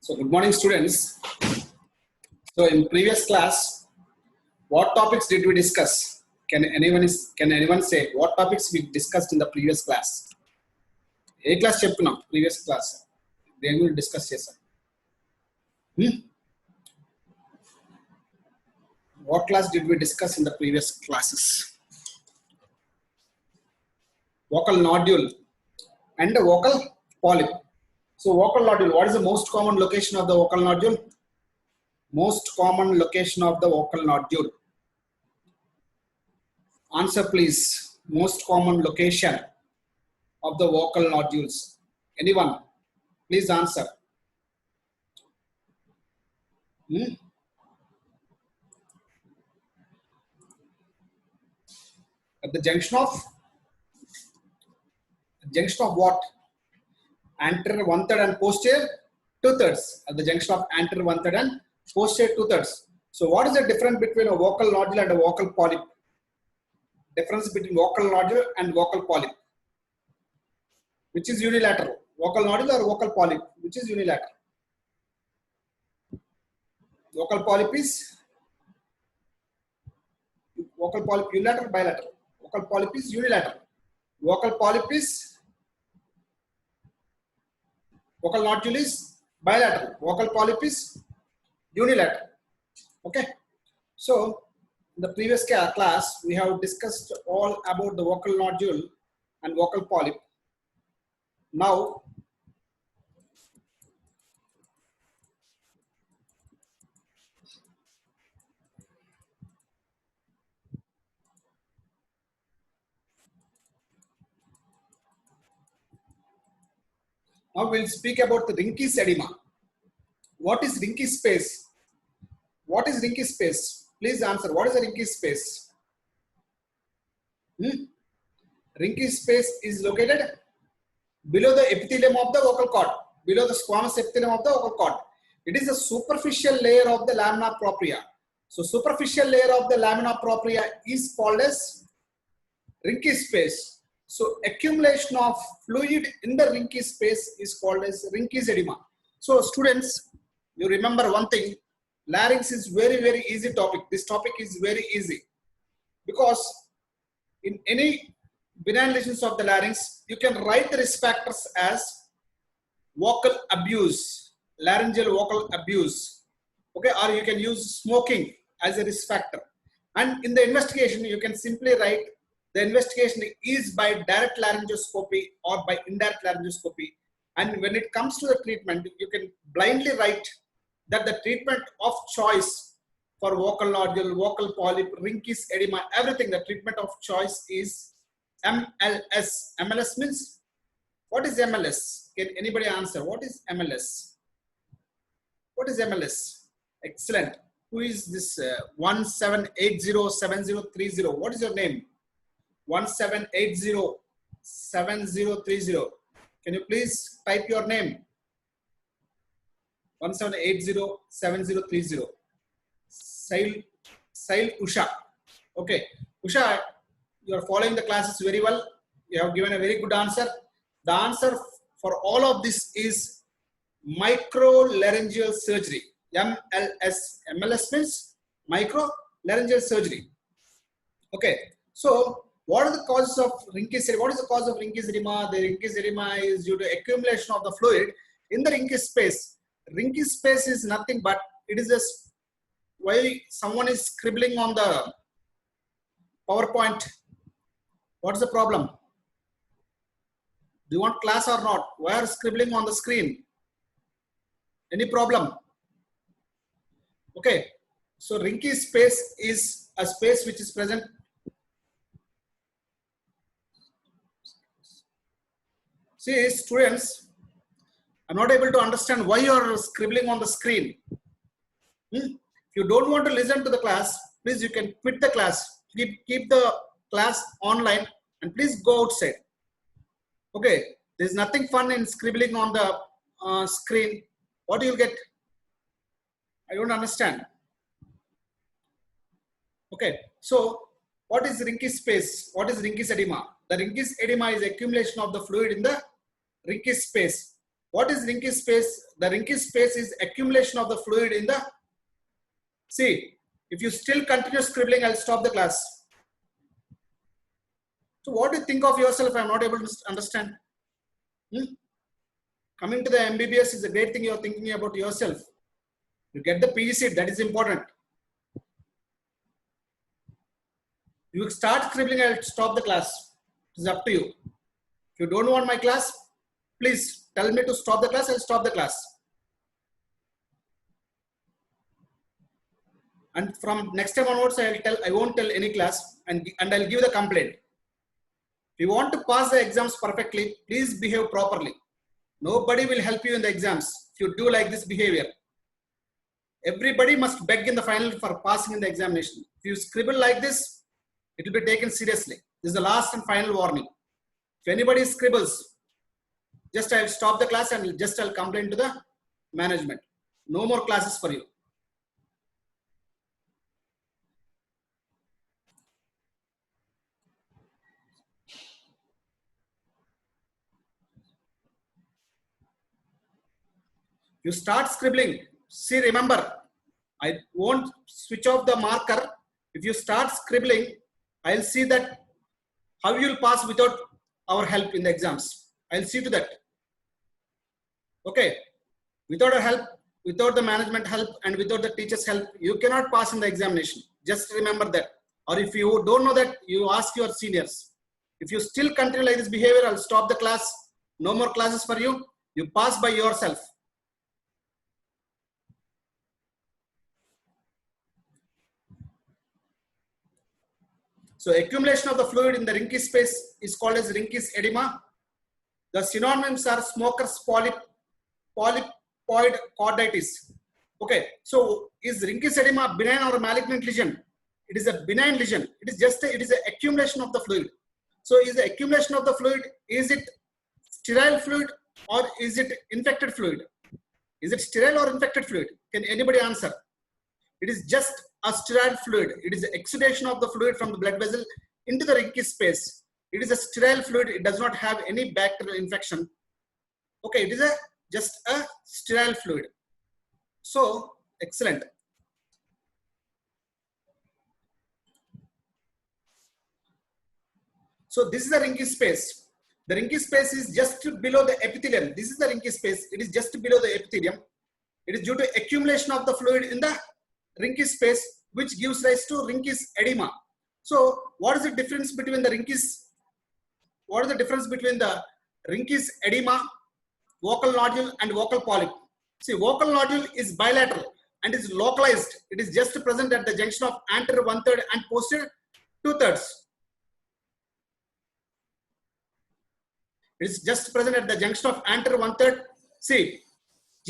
So good morning, students. So in previous class, what topics did we discuss? Can anyone say what topics we discussed in the previous class? A class చెప్పుకున్నాం previous class. దేని గురించి discuss చేసాం? What class did we discuss in the previous classes? Vocal nodule and the vocal polyp. So vocal nodule, what is the most common location of the vocal nodule? Most common location of the vocal nodule. Answer please. Most common location of the vocal nodules. Anyone? Please answer. At the junction of what? Anterior 1/3 and posterior 2/3. At the junction of anterior 1/3 and posterior 2/3. So what is the difference between a vocal nodule and a vocal polyp? Difference between vocal nodule and vocal polyp. Which is unilateral? Vocal nodule or vocal polyp? Which is unilateral? Vocal polyp is unilateral, bilateral. Vocal polyp is unilateral. Vocal nodule is bilateral. Vocal polyp is unilateral. Okay. So in the previous class, we have discussed all about the vocal nodule and vocal polyp. Now, we'll speak about the Rinke's edema. What is Rinke's space? What is Rinke's space? Please answer. What is the Rinke's space? Rinke's space is located below the epithelium of the vocal cord, below the squamous epithelium of the vocal cord. It is a superficial layer of the lamina propria. So superficial layer of the lamina propria is called as Rinke's space. So accumulation of fluid in the Rinke's space is called as Rinke's edema. So students, you remember one thing, larynx is very, very easy topic. This topic is very easy because in any benign lesions of the larynx, you can write the risk factors as vocal abuse, laryngeal vocal abuse, okay, or you can use smoking as a risk factor. And in the investigation, you can simply write the investigation is by direct laryngoscopy or by indirect laryngoscopy. And when it comes to the treatment, you can blindly write that the treatment of choice for vocal nodule, vocal polyp, Rinke's edema, everything, the treatment of choice is MLS. MLS means, what is MLS? Can anybody answer? What is MLS? What is MLS? Excellent. Who is this 17807030? What is your name? 17807030. Can you please type your name? 17807030. Sail Usha. Okay. Usha, you are following the classes very well. You have given a very good answer. The answer for all of this is microlaryngeal surgery. MLS. MLS means microlaryngeal surgery. Okay. So, what are the causes of Rinke's edema? What is the cause of Rinke's edema? The Rinke's edema is due to accumulation of the fluid in the Rinke's space. Rinke's space is nothing but it is just while someone is scribbling on the PowerPoint. What is the problem? Do you want class or not? Why are scribbling on the screen? Any problem? Okay. So Rinke's space is a space which is present. See, students, I'm not able to understand why you are scribbling on the screen. If you don't want to listen to the class, please you can quit the class. Keep the class online and please go outside. Okay, there's nothing fun in scribbling on the screen. What do you get? I don't understand. Okay, so what is Rinke's space? What is Rinke's edema? The Rinke's edema is accumulation of the fluid in the Rinke's space. What is Rinke's space? The Rinke's space is accumulation of the fluid in the, see, if you still continue scribbling, I'll stop the class. So what do you think of yourself? I'm not able to understand. Coming to the MBBS is a great thing. You're thinking about yourself. You get the PG seat, that is important. You start scribbling, I'll stop the class. It's up to you. If you don't want my class, please tell me to stop the class, I'll stop the class. And from next time onwards, I won't tell any class and I'll give the complaint. If you want to pass the exams perfectly, please behave properly. Nobody will help you in the exams if you do like this behavior. Everybody must beg in the final for passing in the examination. If you scribble like this, it will be taken seriously. This is the last and final warning. If anybody scribbles, just I'll stop the class and I'll complain to the management. No more classes for you. You start scribbling. See, remember, I won't switch off the marker. If you start scribbling, I'll see that how you'll pass without our help in the exams. I'll see to that. Okay. Without our help, without the management help and without the teacher's help, you cannot pass in the examination. Just remember that. Or if you don't know that, you ask your seniors. If you still continue like this behavior, I'll stop the class. No more classes for you. You pass by yourself. So accumulation of the fluid in the Rinke's space is called as Rinke's edema. The synonyms are smoker's polypoid chorditis. Okay, so is Rinke's edema benign or a malignant lesion? It is a benign lesion. It is an accumulation of the fluid. So is the accumulation of the fluid, is it sterile fluid or is it infected fluid? Is it sterile or infected fluid? Can anybody answer? It is just a sterile fluid. It is the exudation of the fluid from the blood vessel into the Rinke's space. It is a sterile fluid. It does not have any bacterial infection. Okay, it is just a sterile fluid. So, excellent. So, this is the Rinke's space. The Rinke's space is just below the epithelium. This is the Rinke's space. It is just below the epithelium. It is due to accumulation of the fluid in the Rinke's space, which gives rise to Rinke's edema. So, what is the difference between the Rinke's? What is the difference between the Rinke's edema, vocal nodule, and vocal polyp? See, vocal nodule is bilateral and is localized. It is just present at the junction of anterior 1/3 and posterior 2/3. It is just present at the junction of anterior 1/3. See,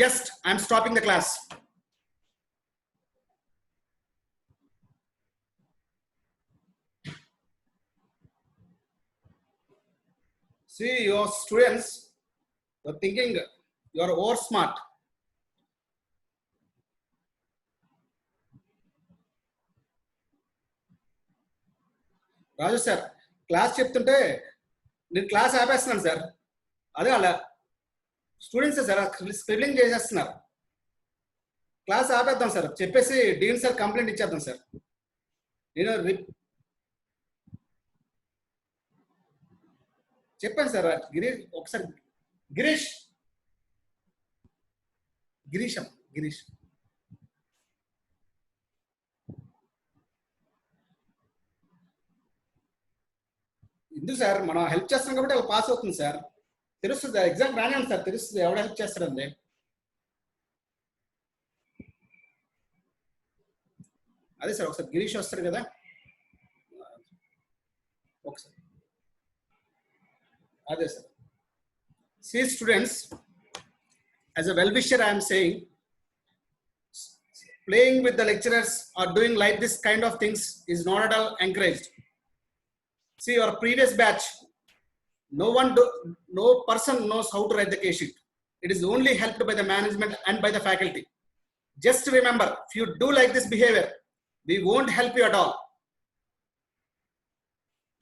just I'm stopping the class. See, your students, you're thinking you're over smart. Raju sir, class చెప్తుంటే నేను class ఆపేస్తున్నాను sir. అదే అలా students sir scribbling చేసేస్తున్నారు. Class ఆపేద్దాం sir చెప్పేసి dean sir complaint ఇచ్చేద్దాం sir. నేను చెప్పాను సార్ గిరీష్ ఒకసారి గిరీష్ ఎందుకు సార్ మనం హెల్ప్ చేస్తాం కాబట్టి అలా పాస్ అవుతుంది సార్. తెలుస్తుంది ఎగ్జామ్ రానివ్వండి సార్, తెలుస్తుంది ఎవడ హెల్ప్ చేస్తాడండి. అదే సార్ ఒకసారి గిరీష్ వస్తారు కదా ఒకసారి. అదే sir. See students, as a well-wisher I am saying, playing with the lecturers or doing like this kind of things is not at all encouraged. See your previous batch, no person knows how to write the case sheet. It is only helped by the management and by the faculty. Just remember, if you do like this behavior, we won't help you at all.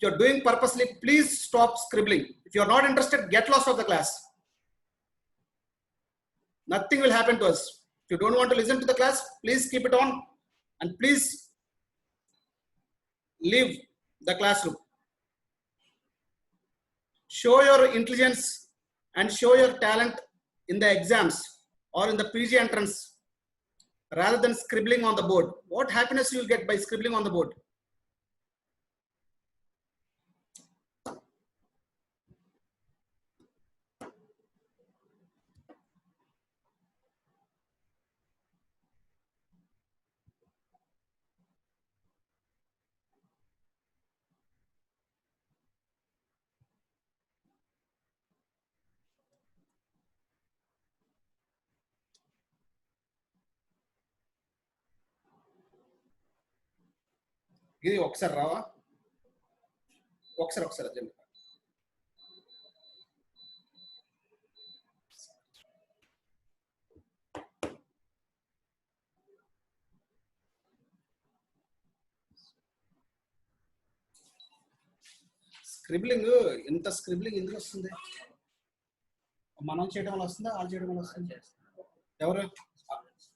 If you're doing purposely, please stop scribbling. If you're not interested, get lost of the class. Nothing will happen to us. If you don't want to listen to the class, please keep it on and please leave the classroom. Show your intelligence and show your talent in the exams or in the PG entrance rather than scribbling on the board. What happiness you will get by scribbling on the board? ఇది ఒకసారి రావా ఒకసారి urgent scribbling ఎంత scribbling ఎందుకు వస్తుంది మనం చేయడం వల్ల వస్తుందా వాళ్ళు చేయడం వల్ల వస్తుంది ఎవరు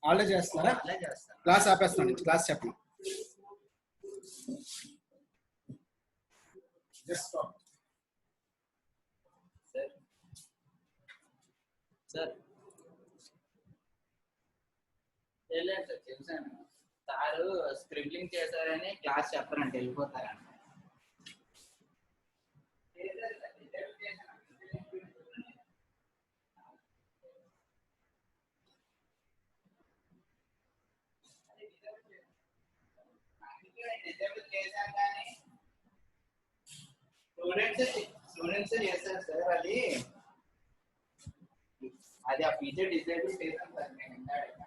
వాళ్ళే చేస్తున్నారా క్లాస్ ఆపేస్తున్నాను క్లాస్ చెప్పను Just stop. Sir. చూసాను సారు స్క్రిబ్లింగ్ చేశారని క్లాస్ చెప్పరంటే వెళ్ళిపోతారంట స్టూడెంట్స్ చేస్తారు సార్ అది ఆ ఫీచర్ డిసేబుల్ చేశాను సార్ నేను